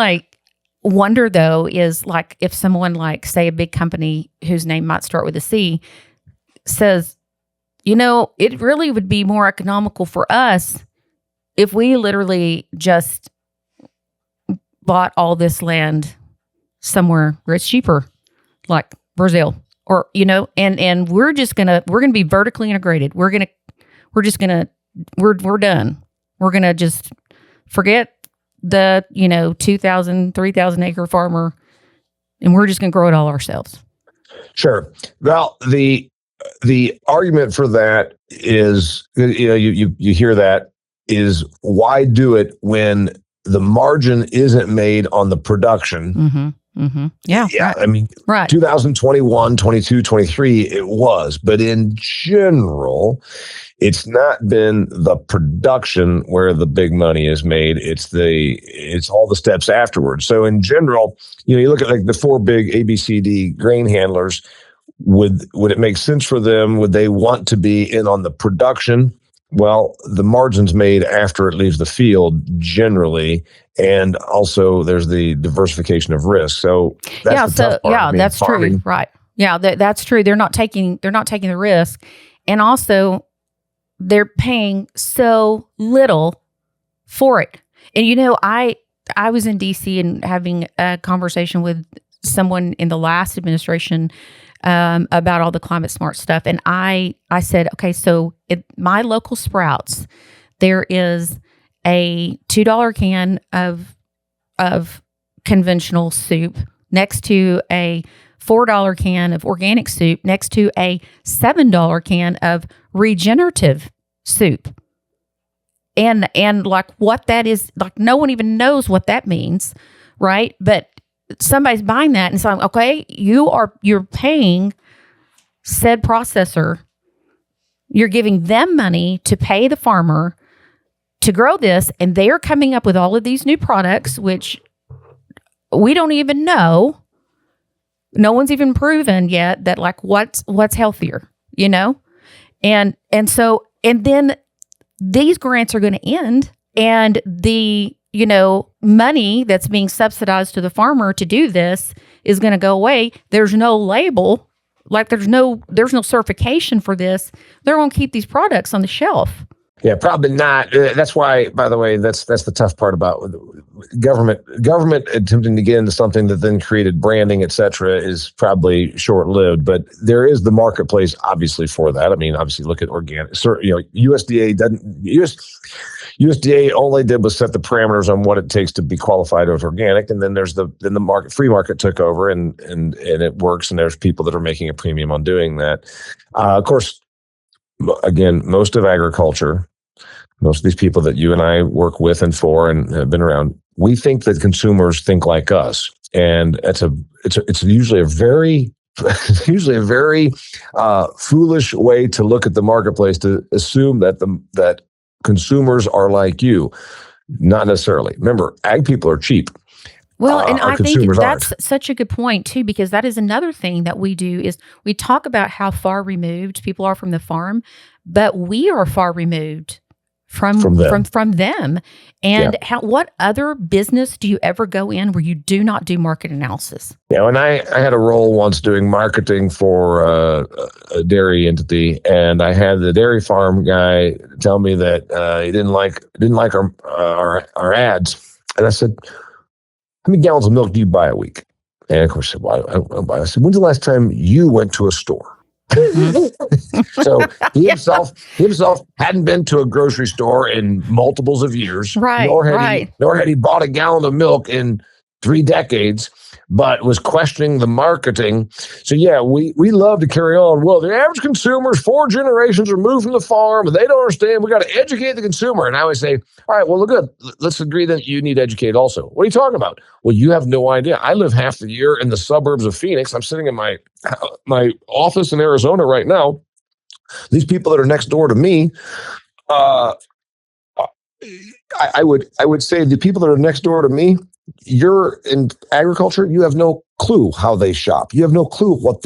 wonder though is if someone say a big company whose name might start with a C says, it really would be more economical for us if we literally just bought all this land somewhere where it's cheaper, like Brazil, or and we're gonna be vertically integrated. We're done. We're gonna just forget the 2,000, 3,000 acre farmer, and we're just gonna grow it all ourselves. Sure. Well, the argument for that is, you hear that, is why do it when the margin isn't made on the production? Mm-hmm. Mm-hmm. Yeah. Right. I mean, right. 2021, 22, 23, it was. But in general, it's not been the production where the big money is made. It's all the steps afterwards. So in general, you look at the four big ABCD grain handlers. Would it make sense for them? Would they want to be in on the production Well, the margin's made after it leaves the field generally, and also there's the diversification of risk. So that's the tough part. I mean, that's true. farming. Right. Yeah, that's true. They're not taking the risk. And also they're paying so little for it. And I was in DC and having a conversation with someone in the last administration about all the climate smart stuff. And I said, okay, so at my local Sprouts, there is a $2 can of conventional soup next to a $4 can of organic soup next to a $7 can of regenerative soup. And like what that is, like no one even knows what that means, right? But somebody's buying that and saying, okay, you're paying said processor, you're giving them money to pay the farmer to grow this, and they're coming up with all of these new products, which we don't even know. No one's even proven yet that like what's healthier, and then these grants are going to end, and the money that's being subsidized to the farmer to do this is going to go away. There's no label, like there's no certification for this. They're going to keep these products on the shelf. Yeah, probably not. That's why, by the way, that's the tough part about government attempting to get into something that then created branding, et cetera, is probably short-lived. But there is the marketplace, obviously, for that. I mean, obviously, look at organic. USDA only did was set the parameters on what it takes to be qualified as organic, and then there's the market. Free market took over, and it works. And there's people that are making a premium on doing that. Of course. Again, most of agriculture, most of these people that you and I work with and for and have been around, we think that consumers think like us, and it's usually a very foolish way to look at the marketplace, to assume that consumers are like you. Not necessarily. Remember, ag people are cheap. Well, and I think that's such a good point too, because that is another thing that we do is we talk about how far removed people are from the farm, but we are far removed from them. And what other business do you ever go in where you do not do market analysis? Yeah, and I had a role once doing marketing for a dairy entity, and I had the dairy farm guy tell me that he didn't like our ads, and I said, how many gallons of milk do you buy a week? And of course, I don't buy. I said, when's the last time you went to a store? So he himself hadn't been to a grocery store in multiples of years, right? Nor had he bought a gallon of milk in 3 decades, but was questioning the marketing. So yeah, we love to carry on. Well, the average consumer is 4 generations removed from the farm, and they don't understand. We got to educate the consumer. And I always say, all right, well, look, let's agree that you need to educate also. What are you talking about? Well, you have no idea. I live half the year in the suburbs of Phoenix. I'm sitting in my office in Arizona right now. These people that are next door to me, I would say the people that are next door to me, you're in agriculture, you have no clue how they shop. You have no clue what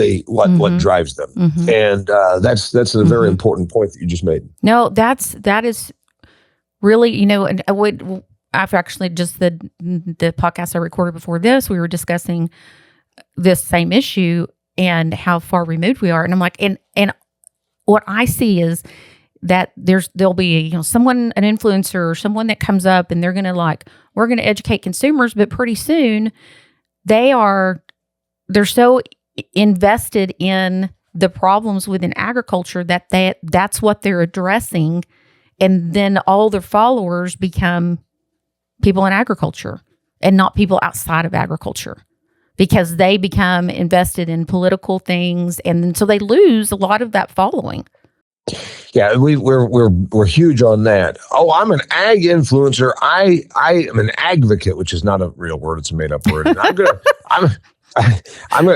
drives them. Mm-hmm. And that's a very important point that you just made. No, that is really, and I've actually just the podcast I recorded before this, we were discussing this same issue and how far removed we are. And I'm like, and what I see is that there'll be someone, an influencer or someone that comes up and they're going to we're going to educate consumers, but pretty soon they're so invested in the problems within agriculture that's what they're addressing, and then all their followers become people in agriculture and not people outside of agriculture, because they become invested in political things, and then so they lose a lot of that following. Yeah, we're huge on that. Oh, I'm an ag influencer. I am an advocate, which is not a real word; it's a made up word. And I'm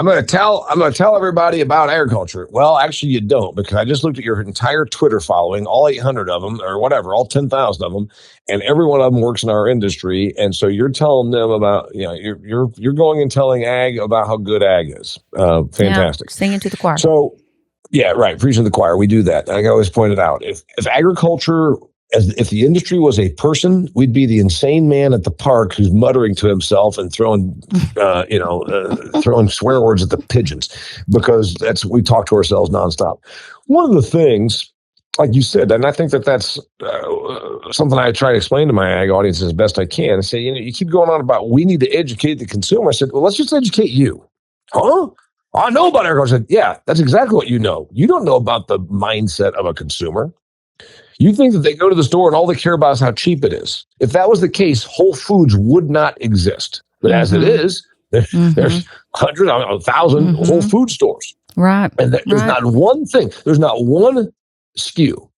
gonna tell everybody about agriculture. Well, actually, you don't, because I just looked at your entire Twitter following, all 800 of them, or whatever, all 10,000 of them, and every one of them works in our industry. And so you're telling them about, you're going and telling ag about how good ag is. Fantastic. Yeah, singing to the choir. So. Yeah, right. Preaching to the choir. We do that. Like I always pointed out, if agriculture, if the industry was a person, we'd be the insane man at the park who's muttering to himself and throwing swear words at the pigeons, because we talk to ourselves nonstop. One of the things, like you said, and I think that's something I try to explain to my ag audience as best I can. I say, you keep going on about we need to educate the consumer. I said, well, let's just educate you. Huh? I know about agriculture. I said, yeah, that's exactly what you know. You don't know about the mindset of a consumer. You think that they go to the store and all they care about is how cheap it is. If that was the case, Whole Foods would not exist. But as it is, there's hundreds, 1,000 Whole Food stores. Right. And there's not one thing, there's not one SKU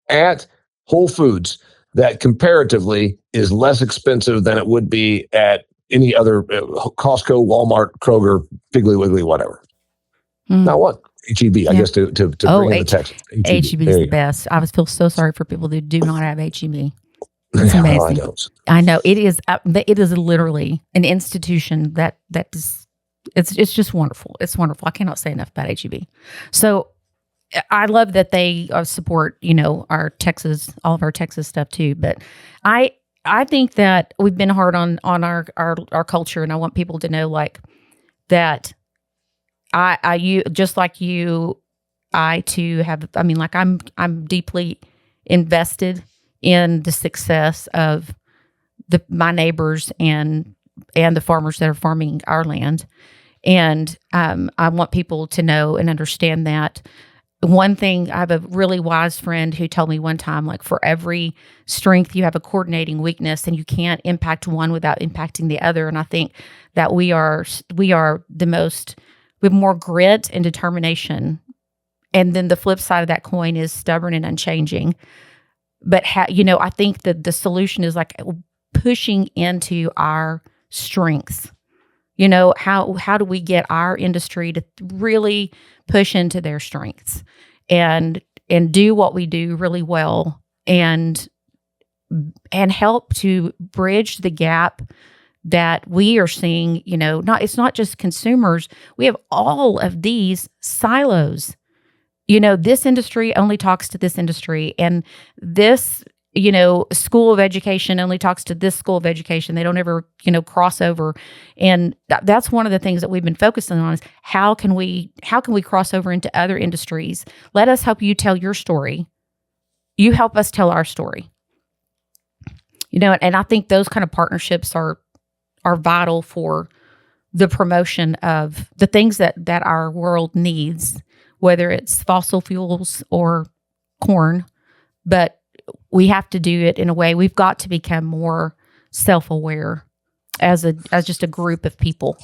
at Whole Foods that comparatively is less expensive than it would be at any other Costco, Walmart, Kroger, Piggly Wiggly, whatever. Not one. HEB, I guess, to bring in the text. HEB is the best. I feel so sorry for people that do not have HEB. It's amazing. I know it is. It is literally an institution that is. It's just wonderful. It's wonderful. I cannot say enough about HEB. So I love that they support our Texas, all of our Texas stuff too. But I think that we've been hard on our culture, and I want people to know that. You just like you, I too have. I mean, I'm deeply invested in the success of my neighbors and the farmers that are farming our land, and I want people to know and understand that. One thing, I have a really wise friend who told me one time, for every strength you have a coordinating weakness, and you can't impact one without impacting the other. And I think that we are the most. We have more grit and determination. And then the flip side of that coin is stubborn and unchanging. But, I think that the solution is pushing into our strengths. How do we get our industry to really push into their strengths and do what we do really well and help to bridge the gap that we are seeing, it's not just consumers. We have all of these silos. This industry only talks to this industry, and this, school of education only talks to this school of education. They don't ever, cross over. And that's one of the things that we've been focusing on is how can we cross over into other industries? Let us help you tell your story. You help us tell our story. And I think those kind of partnerships are vital for the promotion of the things that our world needs, whether it's fossil fuels or corn. But we have to do it in a way. We've got to become more self-aware as just a group of people.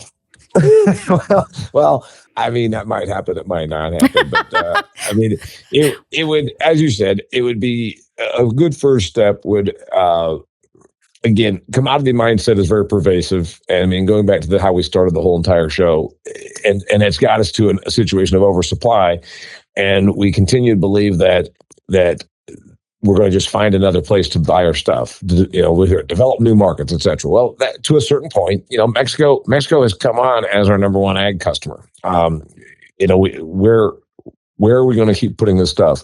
well, I mean, that might happen. It might not happen. But I mean, it would, as you said, it would be a good first step. Again, commodity mindset is very pervasive. And I mean, going back to how we started the whole entire show, and it's got us to a situation of oversupply. And we continue to believe that we're going to just find another place to buy our stuff, we develop new markets, et cetera. Well, to a certain point, Mexico has come on as our number one ag customer. Where are we going to keep putting this stuff?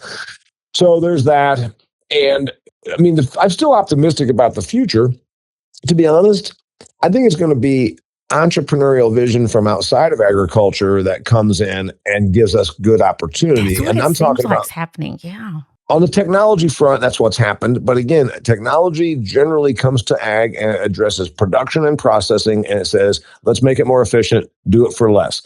So there's that. And I mean, I'm still optimistic about the future. To be honest, I think it's going to be entrepreneurial vision from outside of agriculture that comes in and gives us good opportunity. And I'm talking about happening. Yeah. On the technology front, that's what's happened. But again, technology generally comes to ag and addresses production and processing, and it says, let's make it more efficient, do it for less.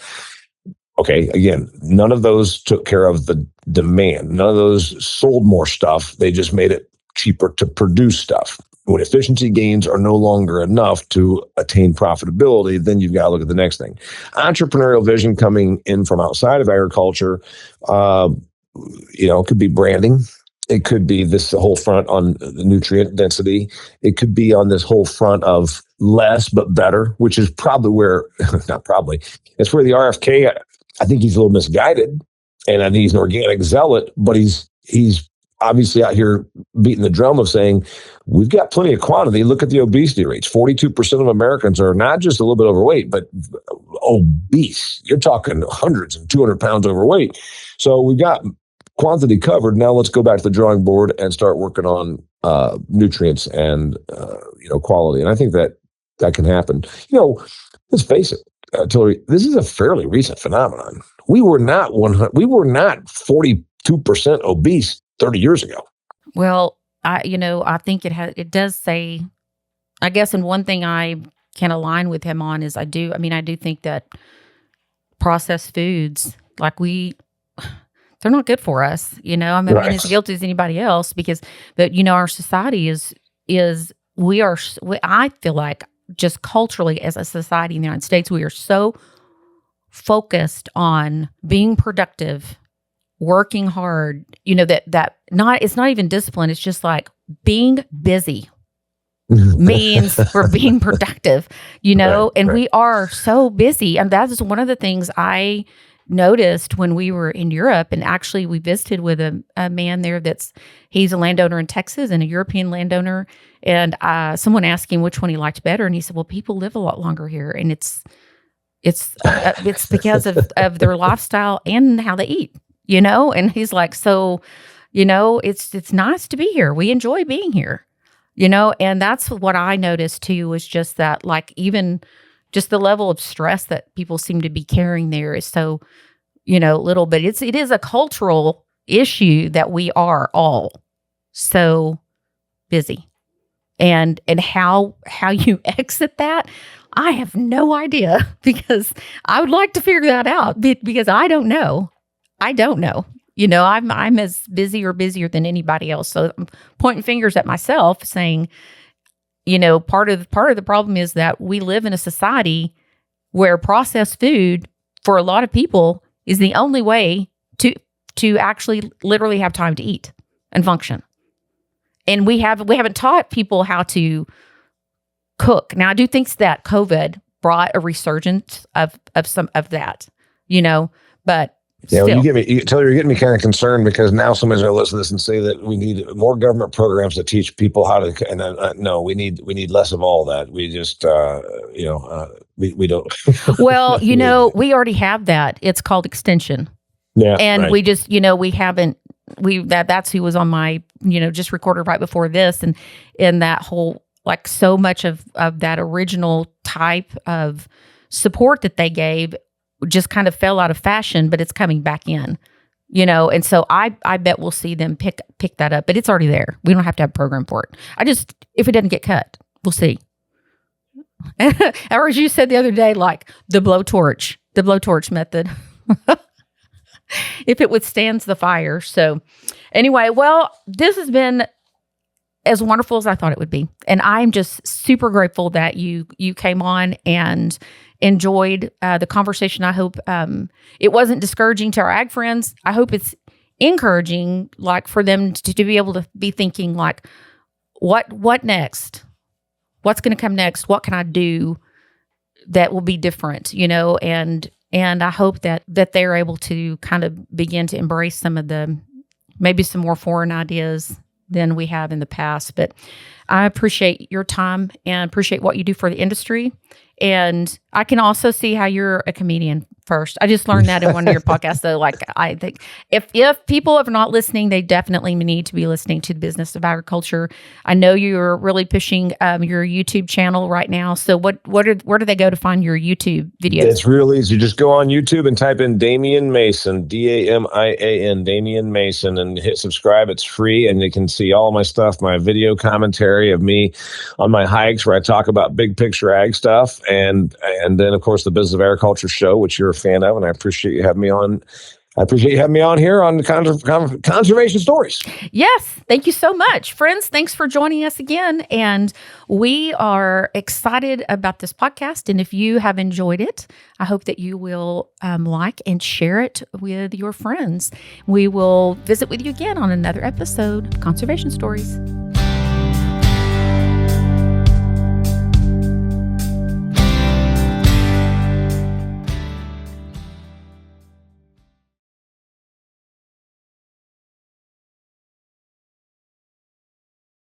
Okay, again, none of those took care of the demand. None of those sold more stuff. They just made it cheaper to produce stuff. When efficiency gains are no longer enough to attain profitability, then you've got to look at the next thing. Entrepreneurial vision coming in from outside of agriculture, it could be branding. It could be this whole front on the nutrient density. It could be on this whole front of less but better, which is probably it's where the RFK, I think he's a little misguided, and I think he's an organic zealot, but he's obviously out here beating the drum of saying we've got plenty of quantity. Look at the obesity rates. 42% of Americans are not just a little bit overweight, but obese. You're talking hundreds and 200 pounds overweight. So we've got quantity covered. Now let's go back to the drawing board and start working on nutrients and quality. And I think that can happen. Let's face it, Tillery, this is a fairly recent phenomenon. We were not 42% obese 30 years ago. Well, I think it does say, I guess, and one thing I can align with him on is I do think that processed foods, like they're not good for us, right. I'm as guilty as anybody else but our society I feel like just culturally as a society in the United States, we are so focused on being productive, working hard, it's not even discipline. It's just like being busy means we're being productive, and we are so busy. And that is one of the things I noticed when we were in Europe. And actually we visited with a man there he's a landowner in Texas and a European landowner. And someone asked him which one he liked better. And he said, well, people live a lot longer here. And it's because of their lifestyle and how they eat, and he's like, so, it's nice to be here. We enjoy being here, and that's what I noticed too, was just that, like, even just the level of stress that people seem to be carrying there is so, little, but it is a cultural issue that we are all so busy, and how you exit that, I have no idea, because I would like to figure that out, because I don't know. I'm as busy or busier than anybody else. So I'm pointing fingers at myself saying, part of the problem is that we live in a society where processed food for a lot of people is the only way to actually literally have time to eat and function. And we haven't taught people how to cook. Now, I do think that COVID brought a resurgence of some of that, but yeah, still. Well, you're getting me kind of concerned, because now somebody's going to listen to this and say that we need more government programs to teach people how to. And no, we need less of all that. We just, we don't. Well, we already have that. It's called extension. Yeah, and right. We just, we haven't. That's who was on my, just recorded right before this, and in that whole, like, so much of that original type of support that they gave just kind of fell out of fashion, but it's coming back in, and so I bet we'll see them pick that up, but it's already there. We don't have to have a program for it. If it doesn't get cut, we'll see. Or as you said the other day, like the blowtorch method, if it withstands the fire. So anyway, well, this has been as wonderful as I thought it would be. And I'm just super grateful that you came on and enjoyed the conversation. I hope it wasn't discouraging to our ag friends. I hope it's encouraging, like, for them to be able to be thinking, like, what next? What's going to come next? What can I do that will be different, and I hope that they're able to kind of begin to embrace some of maybe some more foreign ideas than we have in the past. But I appreciate your time and appreciate what you do for the industry. And I can also see how you're a comedian first. I just learned that in one of your podcasts. So, like, I think if people are not listening, they definitely need to be listening to The Business of Agriculture. I know you're really pushing your YouTube channel right now. So where do they go to find your YouTube videos? It's real easy. Just go on YouTube and type in Damian Mason, Damian, Damian Mason, and hit subscribe. It's free, and you can see all my stuff, my video commentary of me on my hikes where I talk about big picture ag stuff, and then, of course, the Business of Agriculture show, which you're a fan of, and I appreciate you having me on. I appreciate you having me on here on Conservation Stories. Yes. Thank you so much. Friends, thanks for joining us again. And we are excited about this podcast. And if you have enjoyed it, I hope that you will like and share it with your friends. We will visit with you again on another episode of Conservation Stories.